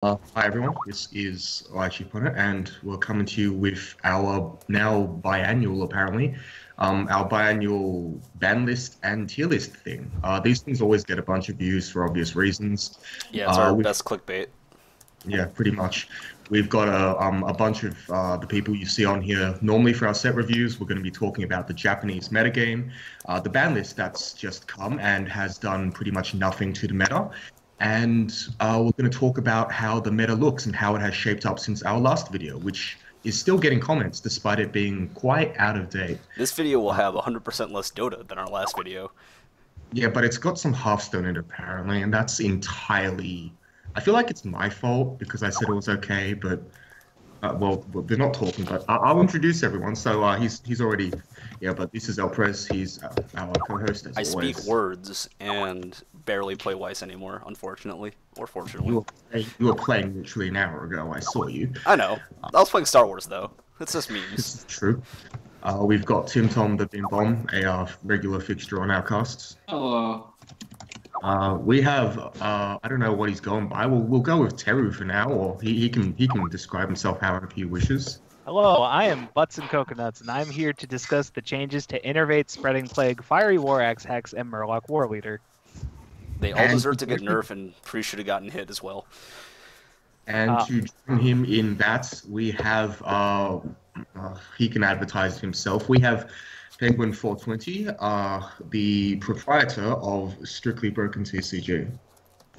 Hi everyone, this is lycheepunnet, and we're coming to you with our now biannual, apparently, our biannual ban list and tier list thing. These things always get a bunch of views for obvious reasons. Yeah, it's our We've best clickbait. Yeah, pretty much. We've got a bunch of the people you see on here. Normally for our set reviews, we're going to be talking about the Japanese metagame, the ban list that's just come and has done pretty much nothing to the meta. And we're going to talk about how the meta looks and how it has shaped up since our last video, which is still getting comments despite it being quite out of date. This video will have 100% less Dota than our last video. Yeah, but it's got some Hearthstone in it apparently, and that's entirely. I feel like it's my fault because I said it was okay, but well, they're not talking. But I'll introduce everyone. So he's already, yeah. But this is El Prez. He's our co-host as I always. speak words and barely play Weiss anymore, unfortunately. Or fortunately. You were playing literally an hour ago. I saw you. I know. I was playing Star Wars, though. It's just memes. This is true. We've got Tim Tom the Bim Bomb, a regular fixture on our casts. Hello. We have I don't know what he's going by. We'll go with Teru for now, or he can describe himself however he wishes. Hello, I am Butts and Coconuts, and I'm here to discuss the changes to Innervate, Spreading Plague, Fiery War Axe, Hex, and Murloc War Leader. They all deserve to get nerfed, and Priest should have gotten hit as well. And to join him in that, we have he can advertise himself. We have Penguin 420, the proprietor of Strictly Broken TCG.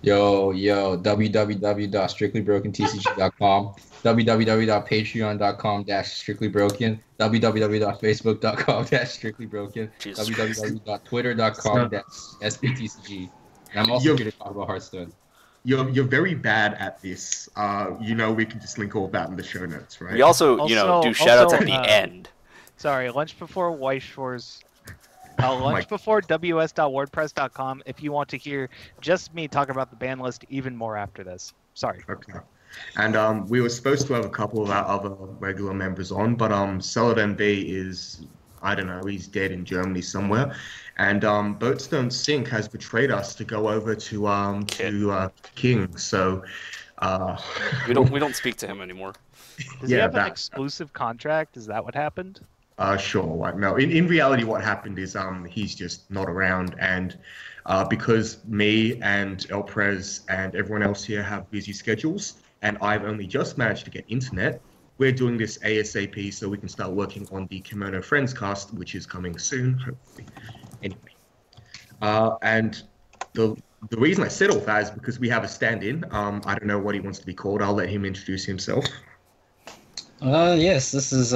Yo, www.strictlybrokenTCG.com, www.patreon.com/strictlybroken, www.facebook.com/strictlybroken, www.twitter.com/sbtcg. And I'm also here to talk about Hearthstone. You're very bad at this. We can just link all of that in the show notes, right? We also, do shoutouts at the end. Sorry, lunch before Weiss Schwarz. Lunch before ws.wordpress.com if you want to hear just me talk about the ban list even more after this. Sorry. Okay. And we were supposed to have a couple of our other regular members on, but Celadon B is, I don't know, he's dead in Germany somewhere. And Boats Don't Sink has betrayed us to go over to King. So we don't speak to him anymore. Does he have an exclusive contract? Is that what happened? Sure. No, in reality, what happened is he's just not around, and because me and El Prez and everyone else here have busy schedules, and I've only just managed to get internet, we're doing this ASAP so we can start working on the Kimono Friends cast, which is coming soon, hopefully. Anyway, and the reason I said all that is because we have a stand-in. I don't know what he wants to be called. I'll let him introduce himself. Yes, this is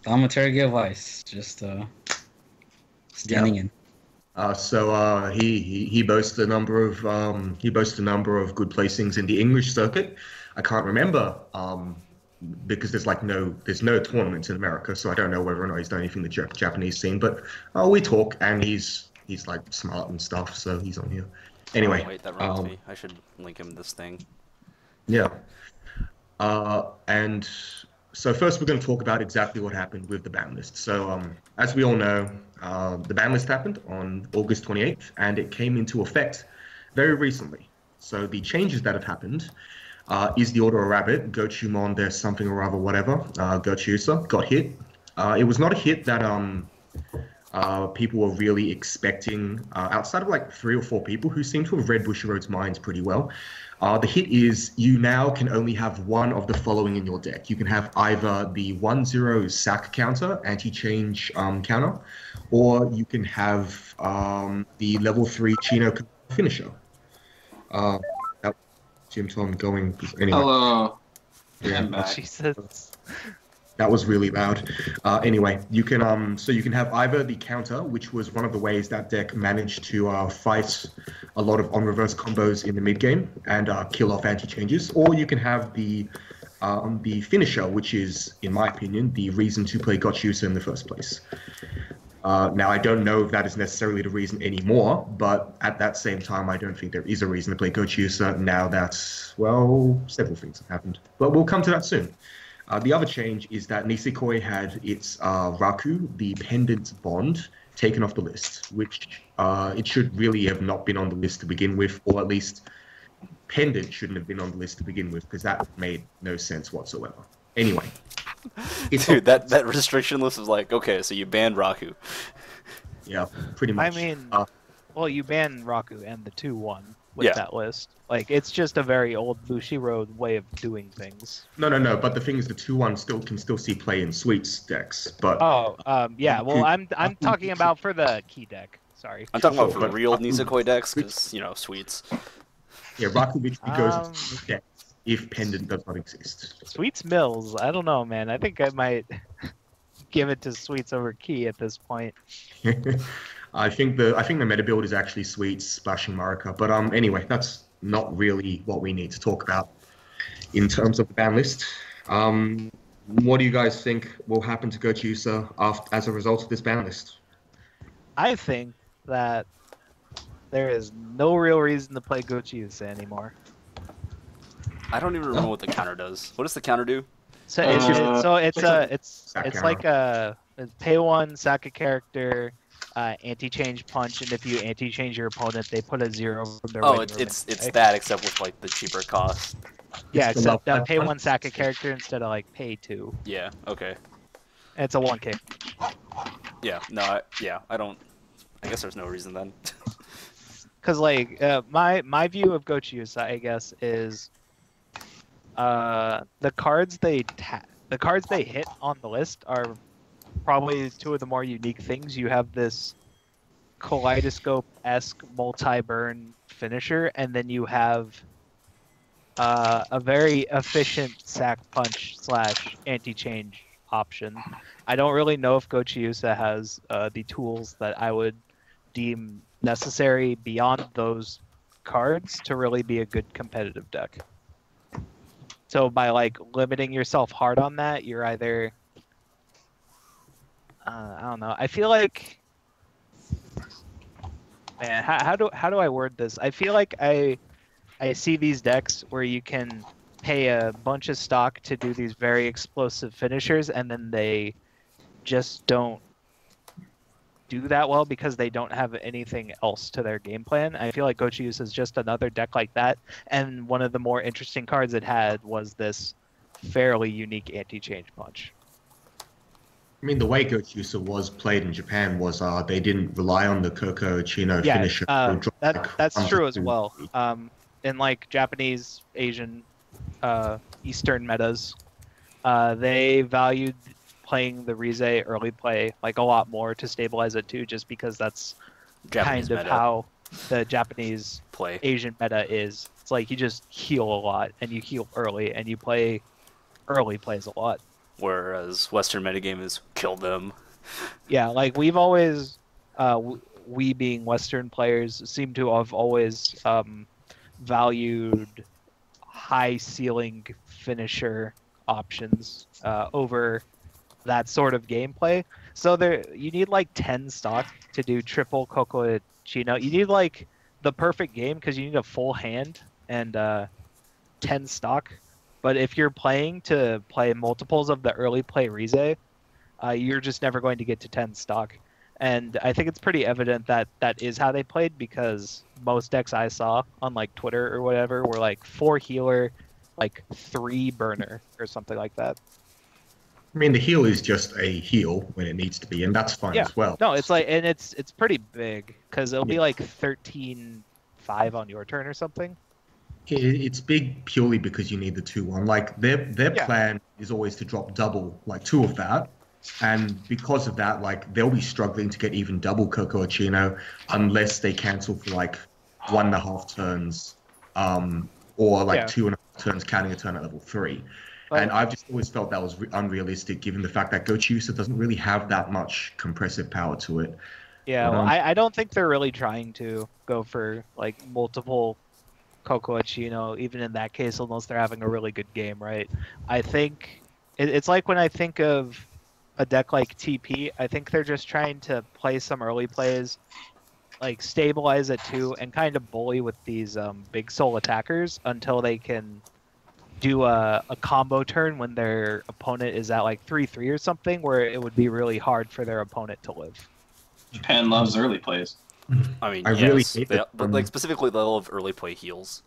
Thaumaturgia Weiss, just standing in. So he boasts a number of good placings in the English circuit. I can't remember because there's no tournaments in America, so I don't know whether or not he's done anything in the Japanese scene. But we talk, and he's like smart and stuff, so he's on here. Anyway, wait, that reminds me. I should link him this thing. Yeah. And so first we're going to talk about exactly what happened with the ban list. So as we all know, the ban list happened on August 28th, and it came into effect very recently. So the changes that have happened is the Order of Rabbit, Gochiumon, there's something or other, whatever, Gochiusa, got hit. It was not a hit that people were really expecting, outside of like 3 or 4 people who seem to have read Bushiroad's minds pretty well. The hit is you now can only have one of the following in your deck. You can have either the 1/0 sack counter, anti-change counter, or you can have the level 3 Chino finisher. Jim Tom going anyway. Hello. Yeah. Jesus. That was really loud. Anyway, you can have either the counter, which was one of the ways that deck managed to fight a lot of on-reverse combos in the mid-game and kill off anti-changes, or you can have the finisher, which is, in my opinion, the reason to play Gochiusa in the first place. Now, I don't know if that is necessarily the reason anymore, but at that same time, I don't think there is a reason to play Gochiusa now that, well, several things have happened. But we'll come to that soon. The other change is that Nisekoi had its Raku, the Pendant Bond, taken off the list, which it should really have not been on the list to begin with, or at least Pendant shouldn't have been on the list to begin with because that made no sense whatsoever. Anyway. Dude, that restriction list was like, okay, so you banned Raku. Yeah, pretty much. I mean, well, you ban Raku and the 2-1 with Yeah. that list. Like, it's just a very old Bushiroad way of doing things. No. But the thing is, the 2-1 can still see play in Sweets decks. But Yeah. Well, I'm talking about for the key deck. Sorry. I'm talking about Sure, for but real Raku- Nisekoi decks, because, Sweets. yeah, Raku literally goes Um, into decks if Pendant does not exist. Sweets Mills. I don't know, man. I think I might give it to Sweets over Key at this point. I think the meta build is actually Sweets splashing Marika. But anyway, that's not really what we need to talk about in terms of the ban list. What do you guys think will happen to Gochiusa as a result of this ban list? I think that there is no real reason to play Gochiusa anymore. I don't even remember what the counter does. What does the counter do? So it's Sack like a pay one, sack a character, anti-change punch, and if you anti-change your opponent, they put a 0 from their. Oh, regular it's right? that, except with like the cheaper cost. Yeah, It's the except love pay punch. one, sack a character instead of like pay 2. Yeah. Okay. And it's a 1K. Yeah. No. I don't. I guess there's no reason then. Because like my view of Gochiusa, I guess, is the cards they hit on the list are probably two of the more unique things. You have this kaleidoscope-esque multi-burn finisher, and then you have a very efficient sack punch / anti-change option. I don't really know if Gochiusa has the tools that I would deem necessary beyond those cards to really be a good competitive deck. So by like limiting yourself hard on that, you're either I don't know. I feel like, man, how do I word this? I feel like I see these decks where you can pay a bunch of stock to do these very explosive finishers, and then they just don't do that well because they don't have anything else to their game plan. I feel like Gochiusa is just another deck like that, and one of the more interesting cards it had was this fairly unique anti-change punch. I mean, the way Gochiusa was played in Japan was they didn't rely on the Koko Chino finisher. That's true as well. In like Japanese, Asian, Eastern metas, they valued playing the Rize early play like a lot more to stabilize it too, just because that's Japanese kind of meta. how the Japanese Play. Asian meta is. It's like you just heal a lot and you heal early and you play early plays a lot. Whereas Western metagame is kill them. Yeah, like we've always, we being Western players, seem to have always valued high ceiling finisher options over that sort of gameplay. So you need like 10 stock to do triple Cocochino. You need like the perfect game because you need a full hand and 10 stock. But if you're playing to play multiples of the early play Rize, you're just never going to get to 10 stock. And I think it's pretty evident that that is how they played, because most decks I saw on like Twitter or whatever were like 4 healer, like 3 burner or something like that. I mean, the heal is just a heal when it needs to be, and that's fine as well. No, it's like, and it's pretty big because it'll be like 13-5 on your turn or something. It's big purely because you need the 2-1. Like their plan is always to drop double, like 2 of that, and because of that, like they'll be struggling to get even double Cocochino unless they cancel for like 1.5 turns, or like 2.5 turns, counting a turn at level 3. And I've just always felt that was unrealistic, given the fact that Gochiusa doesn't really have that much compressive power to it. Yeah, well, I don't think they're really trying to go for like multiple Cocochino, even in that case, unless they're having a really good game, right? I think it's like when I think of a deck like TP, I think they're just trying to play some early plays, like stabilize it too, and kind of bully with these big soul attackers until they can do a combo turn when their opponent is at like 3-3 or something, where it would be really hard for their opponent to live. Japan loves early plays. I mean, I yes, really hate but like specifically, they love early play heals.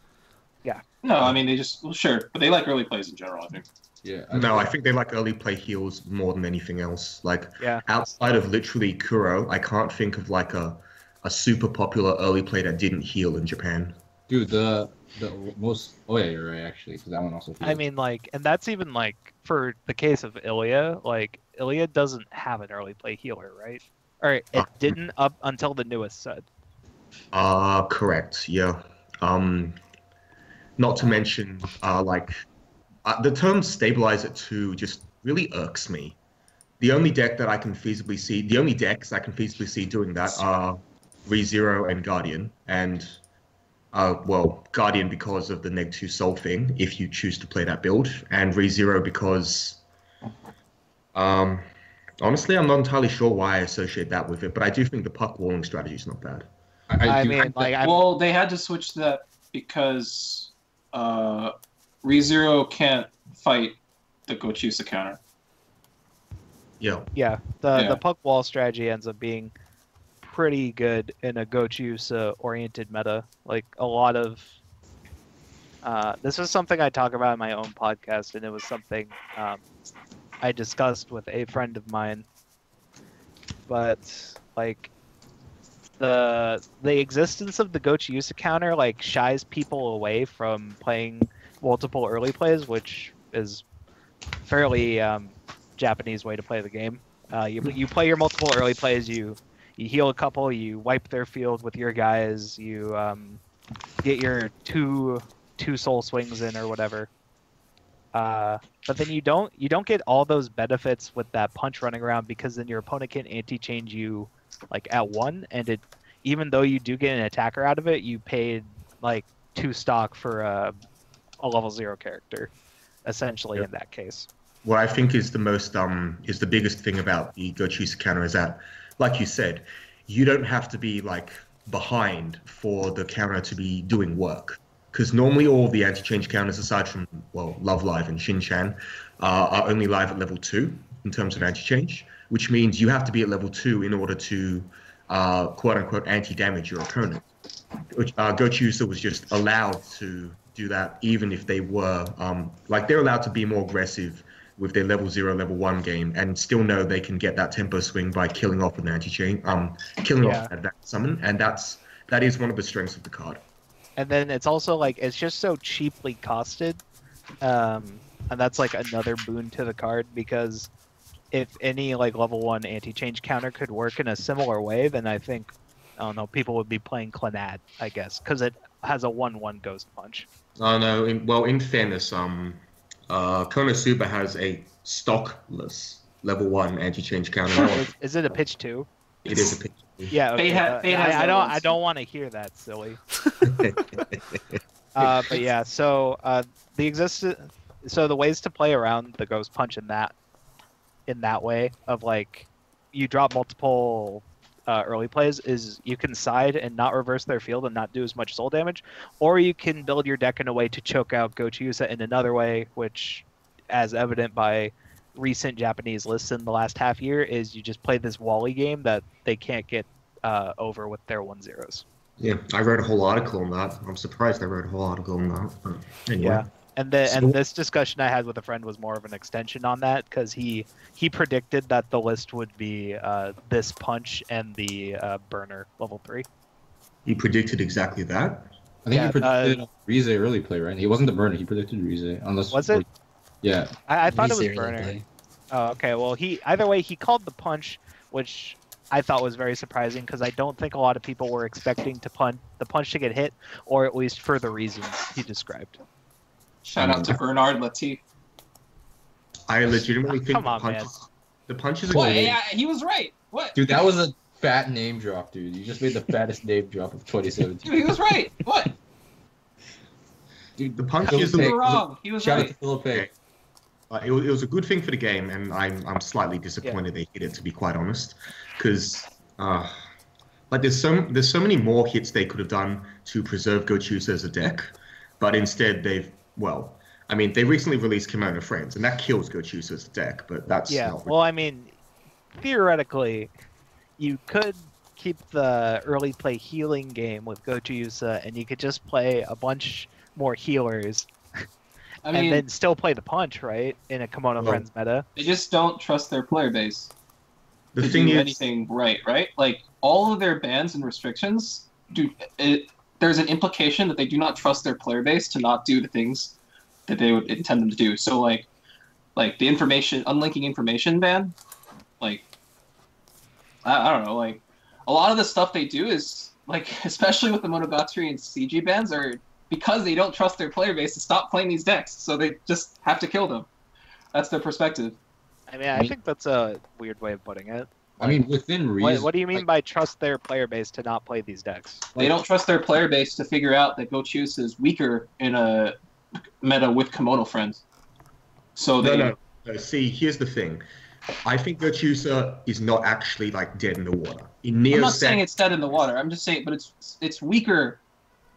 No, I mean they just sure, but they like early plays in general. I think. Yeah. No, I think they like early play heals more than anything else. Like Yeah. outside of literally Kuro, I can't think of like a super popular early play that didn't heal in Japan. Dude, the most. Oh yeah, you're right. Actually, because that one also. I mean, like, and that's even like for the case of Ilya. Like, Ilya doesn't have an early play healer, right? Or it didn't up until the newest set. Correct. Yeah. Not to mention, the term stabilizer 2 just really irks me. The only decks I can feasibly see doing that are ReZero and Guardian, and Guardian because of the -2 soul thing, if you choose to play that build, and ReZero because, honestly, I'm not entirely sure why I associate that with it, but I do think the puck walling strategy is not bad. Well, they had to switch to that because ReZero can't fight the Gochiusa counter. Yeah. The puck wall strategy ends up being pretty good in a Gochiusa oriented meta. Like a lot of this was something I talk about in my own podcast, and it was something I discussed with a friend of mine. But like the existence of the Gochiusa counter like shies people away from playing multiple early plays, which is fairly Japanese way to play the game. You play your multiple early plays, you heal a couple, you wipe their field with your guys, you get your two soul swings in or whatever. But then you don't get all those benefits with that punch running around, because then your opponent can anti-change you like at 1, and even though you do get an attacker out of it, you paid like 2 stock for a level 0 character, essentially. In that case. What I think is the biggest thing about the Gochiusa counter is that, like you said, you don't have to be like behind for the counter to be doing work. Because normally all the anti-change counters, aside from Love Live and Shin-Chan, are only live at level 2 in terms of anti-change, which means you have to be at level 2 in order to quote-unquote anti-damage your opponent. Gochiusa was just allowed to do that, even if they were they're allowed to be more aggressive with their level 0, level 1 game, and still know they can get that tempo swing by killing off an anti-chain, killing off that summon, and that is one of the strengths of the card. And then it's also like it's just so cheaply costed, and that's like another boon to the card, because if any like level 1 anti-change counter could work in a similar way, then I think, I don't know, people would be playing Clannad, I guess, because it has a 1/1 ghost punch. Oh no, in fairness, Konosuba has a stockless level 1 anti-change counter. Is it a pitch 2? It is a pitch 2. Yeah, okay. I don't want to hear that, silly. But yeah, so the ways to play around the ghost punch in that way of like you drop multiple early plays is you can side and not reverse their field and not do as much soul damage, or you can build your deck in a way to choke out Gochiusa in another way, which, as evident by recent Japanese lists in the last half year, is you just play this Wally game that they can't get over with their 1/0s. Yeah, I wrote a whole article on that. I'm surprised I wrote a whole article on that. But anyway. Yeah. And this discussion I had with a friend was more of an extension on that, because he predicted that the list would be this punch and the burner level 3. He predicted exactly that? I think he predicted Rize early play, right? He wasn't the burner. He predicted Rize. Was it? Yeah. I thought it was burner. Oh, okay. Well, either way, he called the punch, which I thought was very surprising, because I don't think a lot of people were expecting the punch to get hit, or at least for the reasons he described. Shout out to Bernard Latif. I legitimately think Come on, the punches are What? Yeah, he was right. What? Dude, that was a fat name drop, dude. You just made the fattest name drop of 2017. Dude, he was right. What? Dude, the punches You were wrong. He was Shout right. out to Philippe. It was a good thing for the game, and I'm slightly disappointed they hit it, to be quite honest, because there's so many more hits they could have done to preserve Gochiusa as a deck, but instead they recently released Kimono Friends, and that kills Gochiusa as a deck, but that's not well, I mean, theoretically, you could keep the early play healing game with Gochiusa, and you could just play a bunch more healers, I mean, and then still play the punch, right? In a Kimono Friends meta. they just don't trust their player base The to thing do is, anything right? Like all of their bans and restrictions, there's an implication that they do not trust their player base to not do the things that they would intend them to do. So like the unlinking information ban, like I don't know, like a lot of the stuff they do is like, especially with the Monogatari and CG bans, are because they don't trust their player base to stop playing these decks, so they just have to kill them. That's their perspective. I mean, I think that's a weird way of putting it. I mean, within reason. What do you mean by trust their player base to not play these decks? They don't trust their player base to figure out that Gochiusa is weaker in a meta with Kimono Friends. So they... No. See, here's the thing. I think Gochiusa is not actually like dead in the water. I'm not saying it's dead in the water. I'm just saying, but it's weaker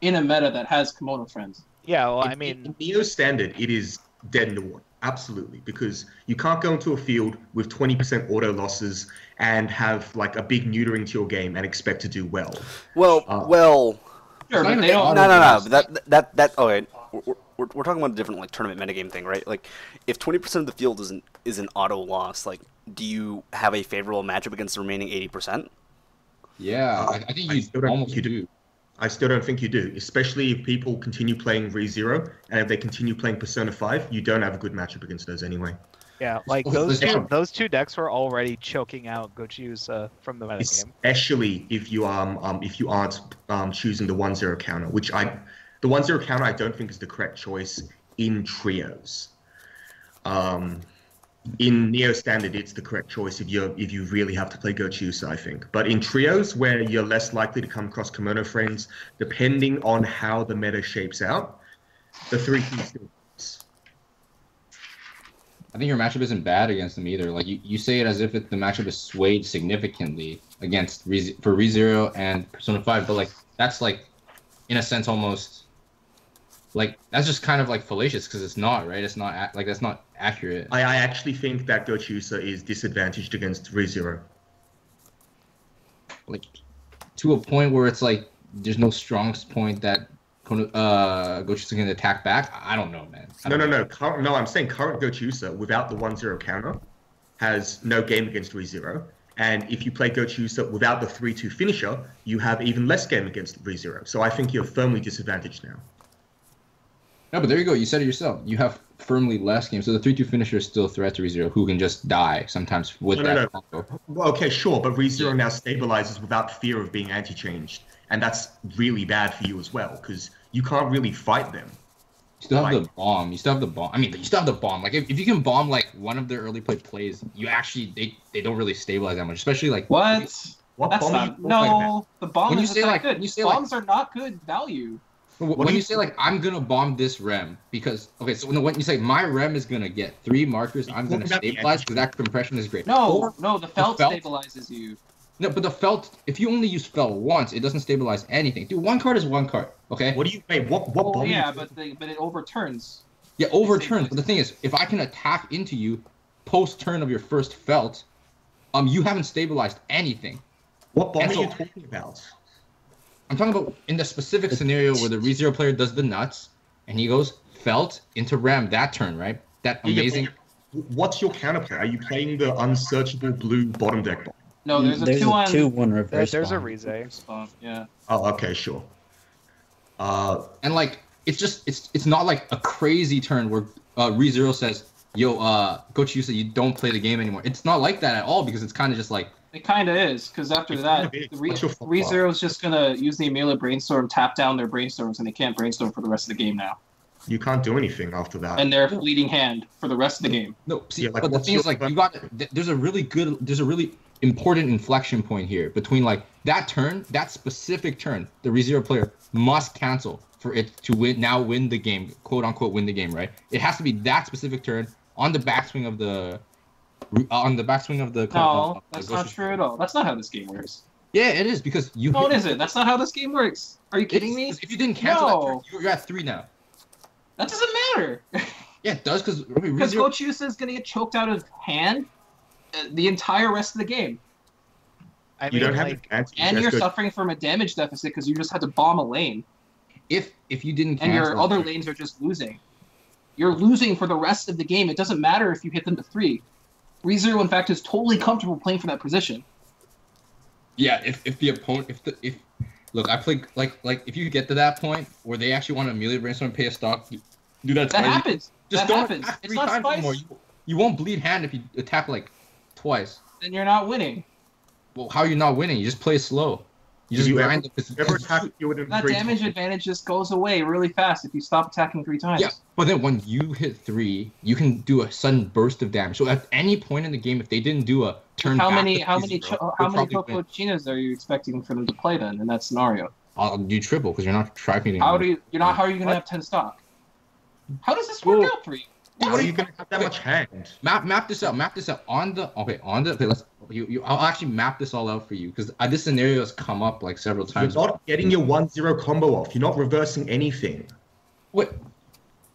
in a meta that has Kimono Friends. Yeah, well, I mean... In Neo Standard, it is dead in the water. Absolutely. Because you can't go into a field with 20% auto losses and have like a big neutering to your game and expect to do well. Well... Sure, but they don't... No. That... Oh, wait. We're talking about a different like tournament metagame thing, right? Like, if 20% of the field is an auto loss, like, do you have a favorable matchup against the remaining 80%? Yeah, I think you do. I still don't think you do, especially if people continue playing ReZero, and if they continue playing Persona 5, you don't have a good matchup against those anyway. Yeah, like those two decks were already choking out Gochiusa from the metagame. Especially if you aren't choosing the 1-0 counter, which the 1-0 counter I don't think is the correct choice in trios. In Neo Standard, it's the correct choice if you really have to play Gochiusa, I think. But in trios, where you're less likely to come across Kimono Friends, depending on how the meta shapes out, the 3 keys still works. I think your matchup isn't bad against them either. Like you say it as if the matchup is swayed significantly against for ReZero and Persona 5, but like that's like in a sense almost like that's just kind of like fallacious because it's not, right? It's not like that's not accurate. I actually think that Gochiusa is disadvantaged against ReZero. Like to a point where it's like there's no strong point that Gochiusa can attack back. I don't know, man. No. I'm saying current Gochiusa without the 1-0 counter has no game against ReZero. And if you play Gochiusa without the 3-2 finisher, you have even less game against ReZero. So I think you're firmly disadvantaged now. No, but there you go. You said it yourself. You have firmly less games. So the 3-2 finisher is still a threat to ReZero, who can just die sometimes with that combo. Well, okay, sure. But ReZero now stabilizes without fear of being anti-changed. And that's really bad for you as well, because you can't really fight them. You still have the bomb. You still have the bomb. I mean, you still have the bomb. Like, if you can bomb, like, one of their early play plays, you actually, they don't really stabilize that much. Especially, like... What? That's not... No, the bomb is not good. You say, bombs are not good value. When you say, like, I'm going to bomb this rem, because... Okay, so when you say, my rem is going to get 3 markers, I'm going to stabilize, because that compression is great. No, the felt stabilizes you. No, but the felt, if you only use felt once, it doesn't stabilize anything. Dude, 1 card is 1 card, okay? What do you mean? What bomb? Yeah, but it overturns. Yeah, overturns. But the thing is, if I can attack into you post-turn of your first felt, you haven't stabilized anything. What bomb are you talking about? I'm talking about in the specific scenario where the ReZero player does the nuts, and he goes felt into rem that turn, right? That amazing... What's your counterplay? Are you playing the unsearchable blue bottom deck bomb? No, there's a 2-1 reverse. There's a Riaz. Yeah. Oh, okay, sure. And like it's not like a crazy turn where ReZero says, "Yo, Gochiusa, you don't play the game anymore." It's not like that at all because it's kind of just like. It kind of is because after that, ReZero is just gonna use the Amelia Brainstorm, tap down their brainstorms, and they can't brainstorm for the rest of the game now. You can't do anything after that. And they're leading hand for the rest of the game. No, see, but the thing is, like, there's a really important inflection point here between like that turn, that specific turn, the ReZero player must cancel for it to win the game, quote unquote win the game, right? It has to be that specific turn on the backswing of the No, that's not true at all. That's not how this game works. Yeah, it is because you. No, it isn't. That's not how this game works. Are you kidding me? If you didn't cancel that turn, you're at 3 now. That doesn't matter. Yeah, it does because Gochiusa is gonna get choked out of hand the entire rest of the game. I mean, you don't have and you're suffering from a damage deficit because you just had to bomb a lane. if you didn't and cancel, your other lanes are just losing. You're losing for the rest of the game. It doesn't matter if you hit them to 3. ReZero, in fact, is totally comfortable playing for that position. Yeah, if the opponent, if look, I play like if you get to that point where they actually want to immediately brainstorm and pay a stock, do that. That happens. Just that don't happens. attack It's 3 not times Spice. anymore. You won't bleed hand if you attack like twice. Then you're not winning. Well, how are you not winning? You just play slow. You just grind it. That damage advantage just goes away really fast if you stop attacking 3 times. Yeah, but then when you hit 3, you can do a sudden burst of damage. So at any point in the game, if they didn't do a turn how back many to how many zero, they'll probably win. Gochiunas are you expecting for them to play then in that scenario? I'll do triple because you're not tracking. How are you gonna have 10 stock? How does this work out for you? How are you gonna have that much hand? Map this out. On the let's I'll actually map this all out for you because this scenario has come up like several times. You're not getting your 1-0 combo off. You're not reversing anything. What?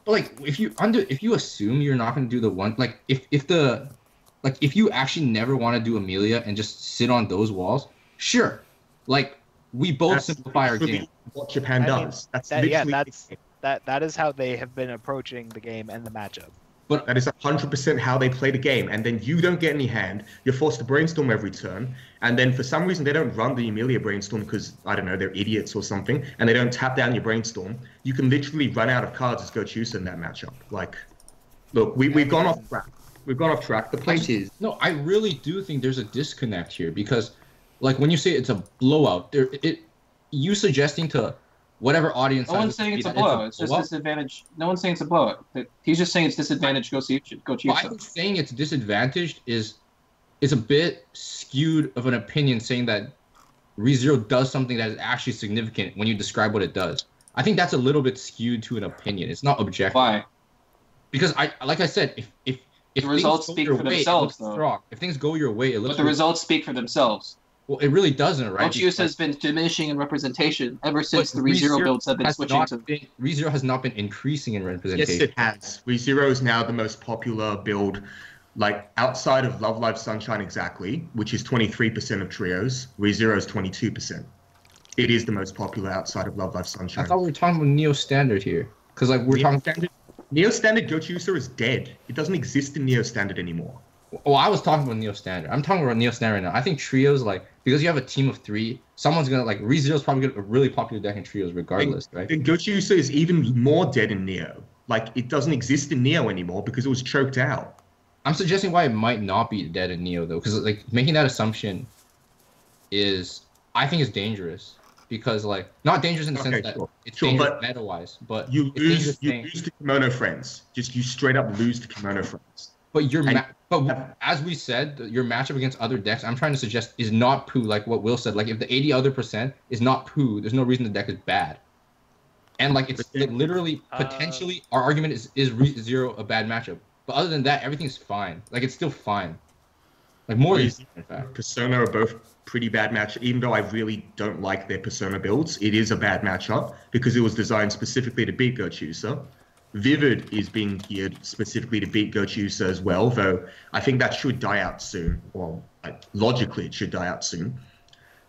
Like if you assume you're not gonna do the one, like if you actually never want to do Amelia and just sit on those walls, sure. Like we both simplify our game. What Japan does. That is how they have been approaching the game and the matchup. But that is 100% how they play the game. And then you don't get any hand. You're forced to brainstorm every turn. And then for some reason, they don't run the Emilia brainstorm because, I don't know, they're idiots or something. And they don't tap down your brainstorm. You can literally run out of cards as Gochiusa in that matchup. Like, look, we've gone off track. We've gone off track. The point is... No, I really do think there's a disconnect here because, like, when you say it's a blowout, you suggesting to... whatever audience. No one's saying it's a blowout. It's just disadvantage. No one's saying it's a blowout. He's just saying it's disadvantage. Gochiusa. I think saying it's disadvantaged is a bit skewed of an opinion, saying that ReZero does something that is actually significant when you describe what it does. I think that's a little bit skewed to an opinion. It's not objective. Why? Because like I said, if the results speak for themselves, though. Strong. If things go your way, it looks. But the results speak for themselves. Well, it really doesn't, right? Gochiusa has been diminishing in representation ever since the ReZero builds have been switching to... ReZero has not been increasing in representation. Yes, it has. ReZero is now the most popular build, like, outside of Love Live Sunshine exactly, which is 23% of trios. ReZero is 22%. It is the most popular outside of Love Live Sunshine. I thought we were talking about Neo Standard here. Because, like, we're talking... Neo Standard Gochiusa is dead. It doesn't exist in Neo Standard anymore. Well, I was talking about Neo Standard. I'm talking about Neo Standard right now. I think trios, like, because you have a team of 3, someone's gonna, like, ReZero's probably gonna a really popular deck in trios regardless, right? And Gochiusa is even more dead in Neo. Like, it doesn't exist in Neo anymore because it was choked out. I'm suggesting why it might not be dead in Neo, though, because, like, making that assumption I think is dangerous. Because, like, not dangerous in the sense that it's dangerous meta-wise, but you lose to Kimono Friends. Just you straight up lose to Kimono Friends. But but as we said, your matchup against other decks, I'm trying to suggest, is not poo, like what Will said. Like, if the 80 other percent is not poo, there's no reason the deck is bad. And, like, it's literally, potentially, our argument is ReZero a bad matchup. But other than that, everything's fine. Like, it's still fine. Like, more easy, in fact. Persona are both pretty bad matchup. Even though I really don't like their Persona builds, it is a bad matchup because it was designed specifically to beat Gochiusa. Vivid is being geared specifically to beat Gochiusa as well, though I think that should die out soon. Well, logically, it should die out soon.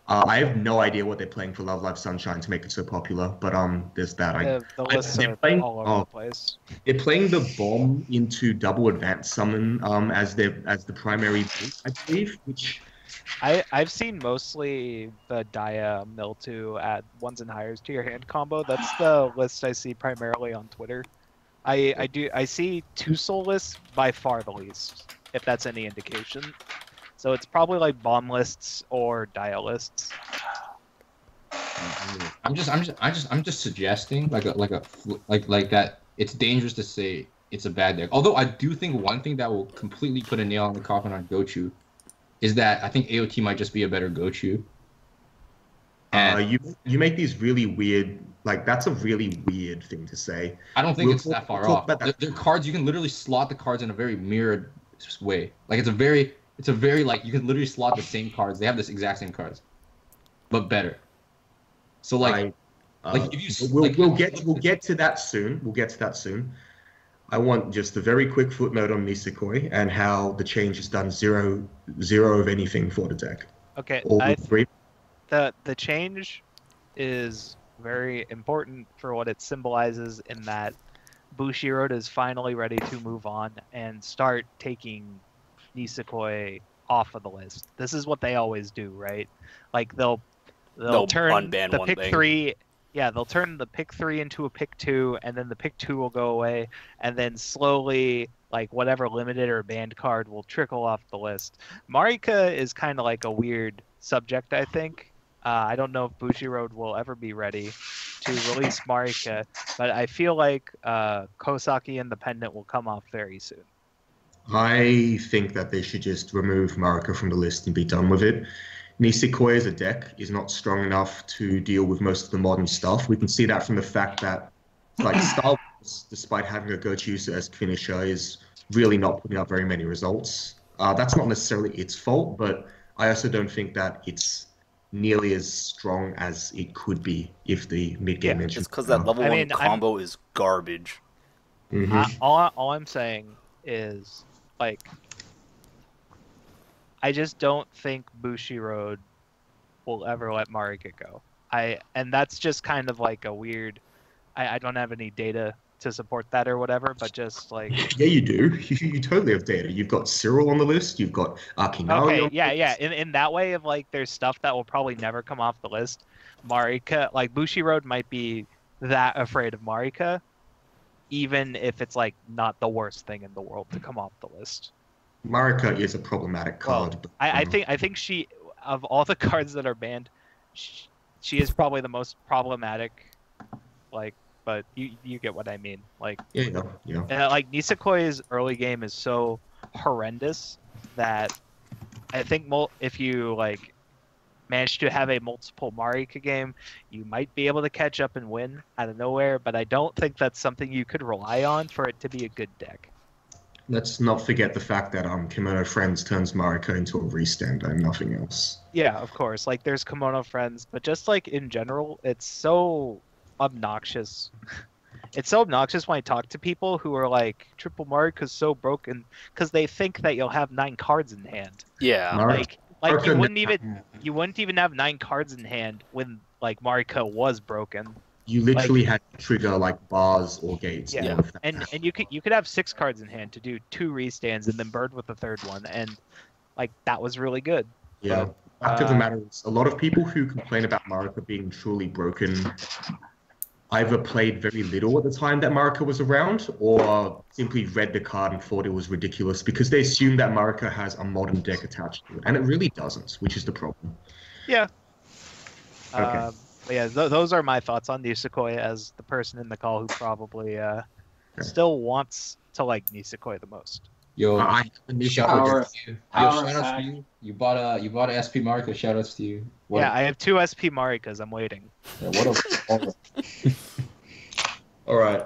I have no idea what they're playing for Love Live Sunshine to make it so popular, but there's that. The lists are all over the place. They're playing the bomb into double advanced summon as the primary build, I believe, which... I've seen mostly the Dia Miltu add 1s and hires to your hand combo. That's the list I see primarily on Twitter. I see 2 soul lists by far the least, if that's any indication. So it's probably like bomb lists or Dia lists. I'm just suggesting like that it's dangerous to say it's a bad deck. Although I do think one thing that will completely put a nail on the coffin on Gochu is that I think AOT might just be a better Gochu. And you make these really weird, like, that's a really weird thing to say. I don't think it's that far off. They're cards, you can literally slot the cards in a very mirrored way. Like, it's a very like, you can literally slot the same cards. They have this exact same cards, but better. So like, if you we'll get to that soon. We'll get to that soon. I want just a very quick footnote on Nisekoi and how the change has done zero of anything for the deck. Okay, All three. The change is very important for what it symbolizes in that Bushiroad is finally ready to move on and start taking Nisekoi off of the list. This is what they always do, right? Like they'll turn unban the one pick thing. 3. Yeah, they'll turn the pick 3 into a pick 2, and then the pick 2 will go away, and then slowly, like, whatever limited or banned card will trickle off the list. Marika is kind of like a weird subject, I think. I don't know if Bushiroad will ever be ready to release Marika, but I feel like Kosaki and the Pendant will come off very soon. I think that they should just remove Marika from the list and be done with it. Nisekoi as a deck is not strong enough to deal with most of the modern stuff. We can see that from the fact that, like, Star Wars, despite having a Gochiusa as finisher, is really not putting up very many results. That's not necessarily its fault, but I also don't think that it's nearly as strong as it could be if the mid-game engine. It's because that level 1 combo is garbage. All I'm saying is, like, I just don't think Bushiroad will ever let Marika go. And that's just kind of like a weird. I don't have any data to support that or whatever, but just like. Yeah, you do. You totally have data. You've got Cyril on the list. You've got Akinari. Okay, yeah. In that way of like, there's stuff that will probably never come off the list. Marika, like Bushiroad, might be that afraid of Marika, even if it's like not the worst thing in the world to come off the list. Marika is a problematic card. Well, but, I think she, of all the cards that are banned, she is probably the most problematic. Like, but you get what I mean. Like, yeah. Like Nisekoi's early game is so horrendous that I think if you like manage to have a multiple Marika game, you might be able to catch up and win out of nowhere. But I don't think that's something you could rely on for it to be a good deck. Let's not forget the fact that Kimono Friends turns Marika into a restand and nothing else. Yeah, of course. Like there's Kimono Friends, but just like in general, it's so obnoxious. It's so obnoxious when I talk to people who are like, Triple Marika's so broken, because they think that you'll have 9 cards in hand. Yeah. Like you wouldn't even have 9 cards in hand when like Marika was broken. You literally had to trigger like bars or gates. Yeah, and you could have 6 cards in hand to do 2 restands and then bird with the 3rd one, and like that was really good. Yeah. But, fact of the matter is, a lot of people who complain about Marika being truly broken either played very little at the time that Marika was around, or simply read the card and thought it was ridiculous because they assume that Marika has a modern deck attached to it, and it really doesn't, which is the problem. Yeah. Okay. But yeah, those are my thoughts on Nisekoi as the person in the call who probably still wants to like Nisekoi the most. Yo, shout out to you. Power Shout out to you. You bought a SP Marika. Shout outs to you. Yeah, I have 2 SP Marikas. I'm waiting. Yeah, what a. All right.